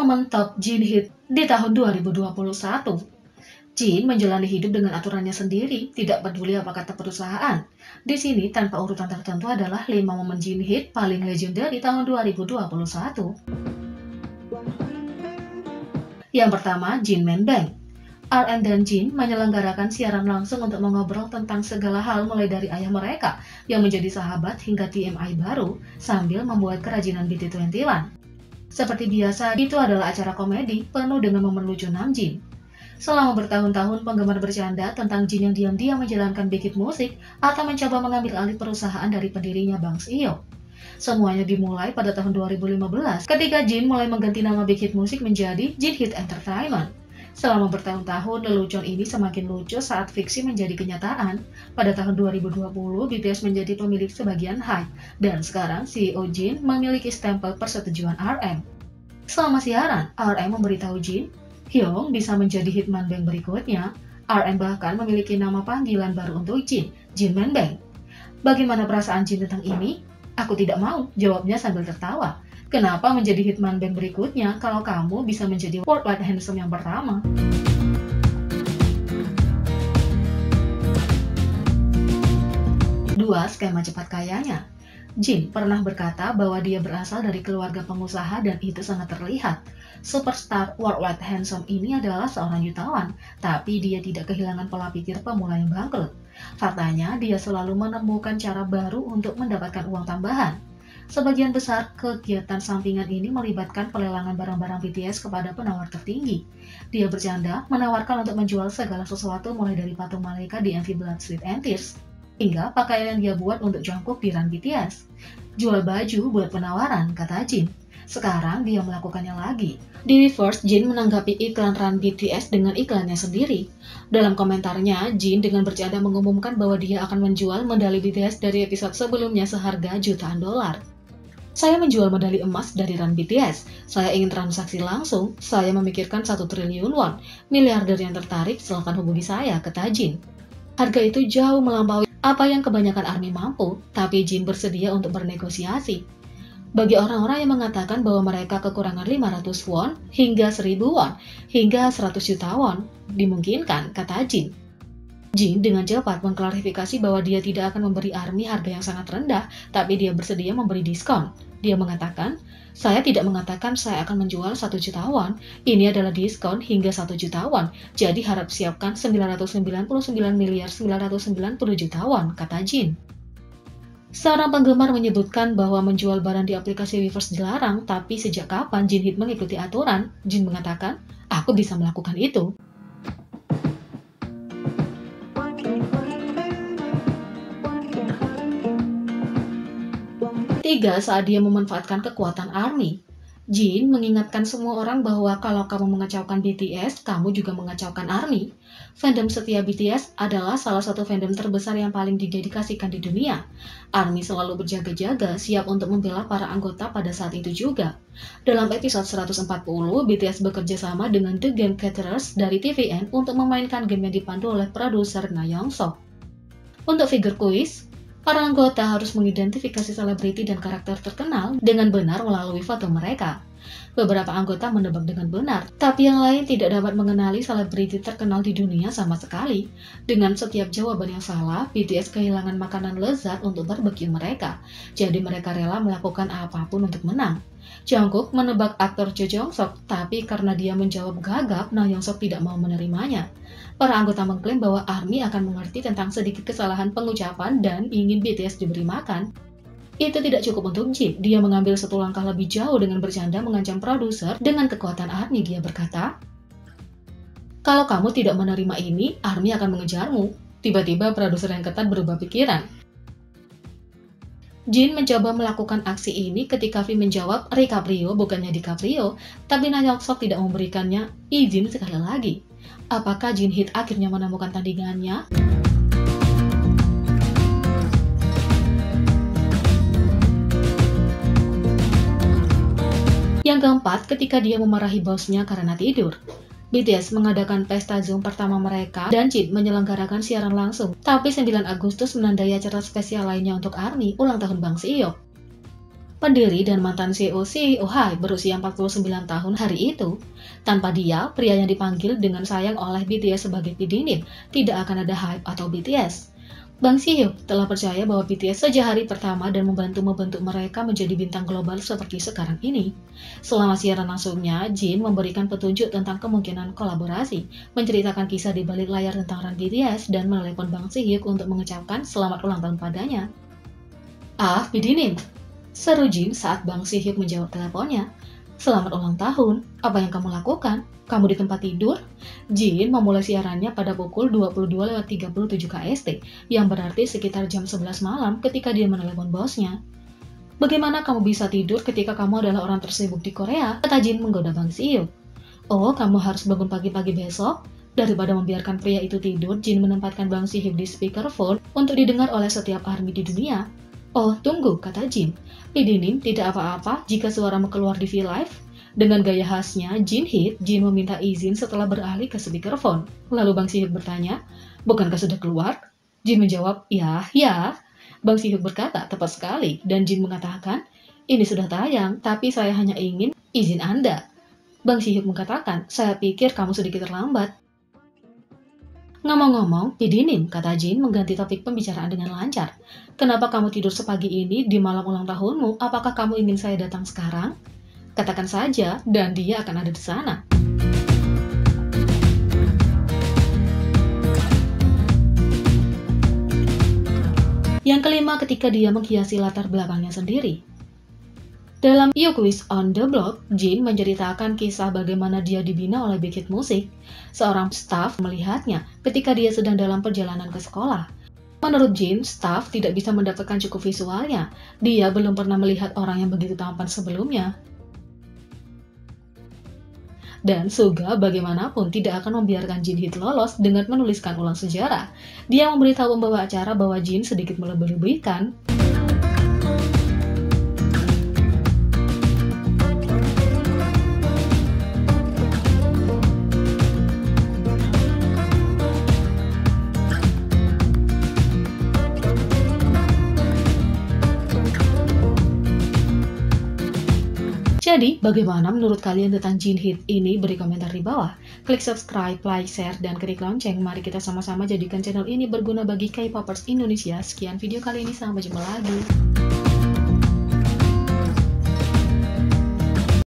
momen top Jin hit di tahun 2021. Jin menjalani hidup dengan aturannya sendiri, tidak peduli apa kata perusahaan. Di sini tanpa urutan tertentu adalah 5 momen Jin hit paling legenda di tahun 2021. Yang pertama, Jin Main Bank. RM dan Jin menyelenggarakan siaran langsung untuk mengobrol tentang segala hal mulai dari ayah mereka yang menjadi sahabat hingga TMI baru sambil membuat kerajinan BT21. Seperti biasa, itu adalah acara komedi penuh dengan momen lucu Namjin. Selama bertahun-tahun, penggemar bercanda tentang Jin yang diam-diam menjalankan Big Hit Music atau mencoba mengambil alih perusahaan dari pendirinya Bang Seo. Semuanya dimulai pada tahun 2015 ketika Jin mulai mengganti nama Big Hit Music menjadi Jin Hit Entertainment. Selama bertahun-tahun, lelucon ini semakin lucu saat fiksi menjadi kenyataan. Pada tahun 2020, BTS menjadi pemilik sebagian hype, dan sekarang CEO Jin memiliki stempel persetujuan RM. Selama siaran, RM memberitahu Jin, Hyung bisa menjadi hitman bank berikutnya. RM bahkan memiliki nama panggilan baru untuk Jin, Jin Man Bank. Bagaimana perasaan Jin tentang ini? Aku tidak mau, jawabnya sambil tertawa. Kenapa menjadi hitman band berikutnya kalau kamu bisa menjadi worldwide handsome yang pertama? Dua, skema cepat kayanya. Jin pernah berkata bahwa dia berasal dari keluarga pengusaha dan itu sangat terlihat. Superstar worldwide handsome ini adalah seorang jutawan, tapi dia tidak kehilangan pola pikir pemula yang bangkrut. Faktanya, dia selalu menemukan cara baru untuk mendapatkan uang tambahan. Sebagian besar kegiatan sampingan ini melibatkan pelelangan barang-barang BTS kepada penawar tertinggi. Dia bercanda menawarkan untuk menjual segala sesuatu mulai dari patung malaikat di MV Blood, Sweat and Tears hingga pakaian yang dia buat untuk Jungkook di run BTS. Jual baju buat penawaran, kata Jin. Sekarang dia melakukannya lagi. Di Reverse, Jin menanggapi iklan run BTS dengan iklannya sendiri. Dalam komentarnya, Jin dengan bercanda mengumumkan bahwa dia akan menjual medali BTS dari episode sebelumnya seharga jutaan dolar. Saya menjual medali emas dari run BTS. Saya ingin transaksi langsung. Saya memikirkan 1 triliun won. Miliarder yang tertarik, silakan hubungi saya, kata Jin. Harga itu jauh melampaui apa yang kebanyakan ARMY mampu, tapi Jin bersedia untuk bernegosiasi. Bagi orang-orang yang mengatakan bahwa mereka kekurangan 500 won hingga 1000 won hingga 100 juta won, dimungkinkan, kata Jin. Jin dengan cepat mengklarifikasi bahwa dia tidak akan memberi ARMY harga yang sangat rendah, tapi dia bersedia memberi diskon. Dia mengatakan, saya tidak mengatakan saya akan menjual 1 juta won, ini adalah diskon hingga 1 juta won, jadi harap siapkan 999.990 juta won, kata Jin. Seorang penggemar menyebutkan bahwa menjual barang di aplikasi Weverse dilarang, tapi sejak kapan Jin Hit mengikuti aturan? Jin mengatakan, aku bisa melakukan itu. 3. Saat dia memanfaatkan kekuatan ARMY. Jin mengingatkan semua orang bahwa kalau kamu mengacaukan BTS, kamu juga mengacaukan ARMY. Fandom setia BTS adalah salah satu fandom terbesar yang paling didedikasikan di dunia. ARMY selalu berjaga-jaga, siap untuk membela para anggota pada saat itu juga. Dalam episode 140, BTS bekerja sama dengan The Game Caterers dari TVN untuk memainkan game yang dipandu oleh produser Na Young-sok. Untuk figur kuis, para anggota harus mengidentifikasi selebriti dan karakter terkenal dengan benar melalui foto mereka. Beberapa anggota menebak dengan benar, tapi yang lain tidak dapat mengenali selebriti terkenal di dunia sama sekali. Dengan setiap jawaban yang salah, BTS kehilangan makanan lezat untuk barbecue mereka, jadi mereka rela melakukan apapun untuk menang. Jungkook menebak aktor Jo Jong-sok, tapi karena dia menjawab gagap, Na Young-sok tidak mau menerimanya. Para anggota mengklaim bahwa ARMY akan mengerti tentang sedikit kesalahan pengucapan dan ingin BTS diberi makan. Itu tidak cukup untuk Jin. Dia mengambil 1 langkah lebih jauh dengan bercanda mengancam produser dengan kekuatan ARMY. Dia berkata, kalau kamu tidak menerima ini, ARMY akan mengejarmu. Tiba-tiba produser yang ketat berubah pikiran. Jin mencoba melakukan aksi ini ketika V menjawab Ricaprio bukannya DiCaprio, tapi Na Young-sok tidak memberikannya izin sekali lagi. Apakah Jin Hit akhirnya menemukan tandingannya? Yang keempat, ketika dia memarahi bosnya karena tidur. BTS mengadakan pesta Zoom pertama mereka dan Jin menyelenggarakan siaran langsung. Tapi 9 Agustus menandai acara spesial lainnya untuk ARMY, ulang tahun Bang Seo. pendiri dan mantan CEO Hybe berusia 49 tahun hari itu. Tanpa dia, pria yang dipanggil dengan sayang oleh BTS sebagai P-Dinim, tidak akan ada Hybe atau BTS. Bang Si-hyuk telah percaya bahwa BTS sejak hari pertama dan membantu mereka menjadi bintang global seperti sekarang ini. Selama siaran langsungnya, Jin memberikan petunjuk tentang kemungkinan kolaborasi, menceritakan kisah di balik layar tentang run BTS, dan menelepon Bang Si-hyuk untuk mengucapkan selamat ulang tahun padanya. "Ah, P-Dinim," seru Jin saat Bang Si-hyuk menjawab teleponnya. "Selamat ulang tahun, apa yang kamu lakukan? Kamu di tempat tidur?" Jin memulai siarannya pada pukul 22.37 KST, yang berarti sekitar jam 11 malam ketika dia menelepon bosnya. "Bagaimana kamu bisa tidur ketika kamu adalah orang tersibuk di Korea?" kata Jin menggoda Bang Si-hyuk. "Oh, kamu harus bangun pagi-pagi besok?" Daripada membiarkan pria itu tidur, Jin menempatkan Bang Si-hyuk di speakerphone untuk didengar oleh setiap army di dunia. "Oh, tunggu," kata Jin. "P-Dinim tidak apa-apa jika suaramu keluar di V-Live?" Dengan gaya khasnya, Jin meminta izin setelah beralih ke speakerphone. Lalu Bang Si-hyuk bertanya, "Bukankah sudah keluar?" Jin menjawab, "Ya, ya." Bang Si-hyuk berkata, "Tepat sekali." Dan Jin mengatakan, "Ini sudah tayang, tapi saya hanya ingin izin Anda." Bang Si-hyuk mengatakan, "Saya pikir kamu sedikit terlambat." "Ngomong-ngomong, P-Dinim," kata Jin mengganti topik pembicaraan dengan lancar. "Kenapa kamu tidur sepagi ini di malam ulang tahunmu? Apakah kamu ingin saya datang sekarang? Katakan saja, dan dia akan ada di sana." Yang kelima, ketika dia menghiasi latar belakangnya sendiri. Dalam You Quiz on the Block, Jin menceritakan kisah bagaimana dia dibina oleh Big Hit Music. Seorang staf melihatnya ketika dia sedang dalam perjalanan ke sekolah. Menurut Jin, staf tidak bisa mendapatkan cukup visualnya. Dia belum pernah melihat orang yang begitu tampan sebelumnya. Dan Suga bagaimanapun tidak akan membiarkan Jin Hit lolos dengan menuliskan ulang sejarah. Dia memberitahu pembawa acara bahwa Jin sedikit melebih-lebihkan. Jadi, bagaimana menurut kalian tentang Jin Hit ini? Beri komentar di bawah. Klik subscribe, like, share, dan klik lonceng. Mari kita sama-sama jadikan channel ini berguna bagi K-popers Indonesia. Sekian video kali ini, sampai jumpa lagi.